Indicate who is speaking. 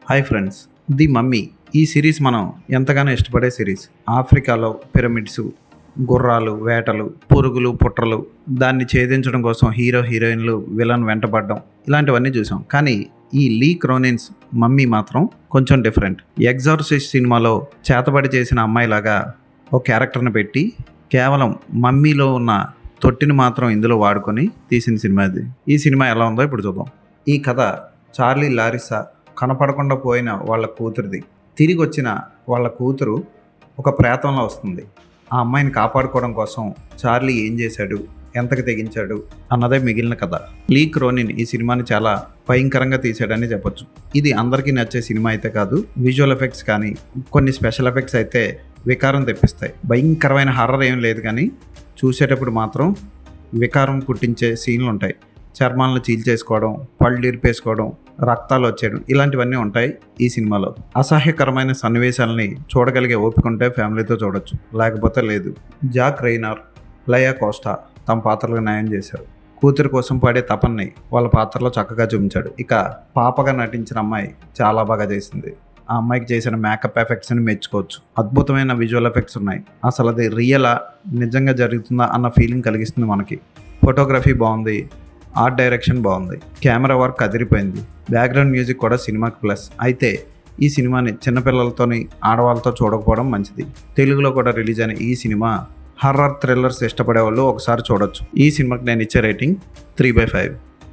Speaker 1: Hi friends, the mummy ఈ series మనం ఎంతగానో ఇష్టపడే సిరీస్. ఆఫ్రికాలో పిరమిడ్స్, గుర్రాలు, వేటలు, పురుగులు, పుట్రలు, దాన్ని ఛేదించడం కోసం హీరో హీరోయిన్లు విలన్ వెంటపడడం, ఇలాంటివన్నీ చూసాం. కానీ ఈ లీ క్రోనిన్స్ మమ్మీ మాత్రం కొంచెం డిఫరెంట్. ఎగ్జార్సిస్ట్ సినిమాలో చేతబడి చేసిన అమ్మాయిలాగా ఒక క్యారెక్టర్ని పెట్టి కేవలం మమ్మీలో ఉన్న తొట్టిని మాత్రం ఇందులో వాడుకొని తీసిన సినిమా ఇది. ఈ సినిమా ఎలా ఉందో ఇప్పుడు చూద్దాం. ఈ కథ చార్లీ లారిసా కనపడకుండా పోయిన వాళ్ళ కూతురిది. తిరిగి వచ్చిన వాళ్ళ కూతురు ఒక ప్రేతంలో వస్తుంది. ఆ అమ్మాయిని కాపాడుకోవడం కోసం చార్లీ ఏం చేశాడు, ఎంతకు తెగించాడు అన్నదే మిగిలిన కథ. లీ క్రోనిన్ ఈ సినిమాని చాలా భయంకరంగా తీసాడని చెప్పొచ్చు. ఇది అందరికీ నచ్చే సినిమా అయితే కాదు. విజువల్ ఎఫెక్ట్స్ కానీ కొన్ని స్పెషల్ ఎఫెక్ట్స్ అయితే వికారం తెప్పిస్తాయి. భయంకరమైన హర్రర్ ఏం లేదు, కానీ చూసేటప్పుడు మాత్రం వికారం పుట్టించే సీన్లు ఉంటాయి. చర్మాలను చీల్చేసుకోవడం, పళ్ళు ఇరిపేసుకోవడం, రక్తాలు వచ్చేయడం, ఇలాంటివన్నీ ఉంటాయి ఈ సినిమాలో. అసహ్యకరమైన సన్నివేశాలని చూడగలిగే ఓపిక ఉంటే ఫ్యామిలీతో చూడొచ్చు, లేకపోతే లేదు. జాక్ రెయినర్, లయా కోస్టా తమ పాత్రలకు న్యాయం చేశారు. కూతురు కోసం పడే తపన్ని వాళ్ళ పాత్రలో చక్కగా చూపించాడు. ఇక పాపగా నటించిన అమ్మాయి చాలా బాగా చేసింది. ఆ అమ్మాయికి చేసిన మేకప్ ఎఫెక్ట్స్ని మెచ్చుకోవచ్చు. అద్భుతమైన విజువల్ ఎఫెక్ట్స్ ఉన్నాయి. అసలు అది రియలా, నిజంగా జరుగుతుందా అన్న ఫీలింగ్ కలిగిస్తుంది మనకి. ఫోటోగ్రఫీ బాగుంది, ఆర్ట్ డైరెక్షన్ బాగుంది, కెమెరా వర్క్ అదిరిపోయింది, బ్యాక్గ్రౌండ్ మ్యూజిక్ కూడా సినిమాకి ప్లస్. అయితే ఈ సినిమాని చిన్నపిల్లలతోని ఆడవాళ్ళతో చూడకపోవడం మంచిది. తెలుగులో కూడా రిలీజ్ అయిన ఈ సినిమా హర్రర్ థ్రిల్లర్స్ ఇష్టపడే వాళ్ళు ఒకసారి చూడొచ్చు. ఈ సినిమాకి నేను ఇచ్చే రేటింగ్ 3/5.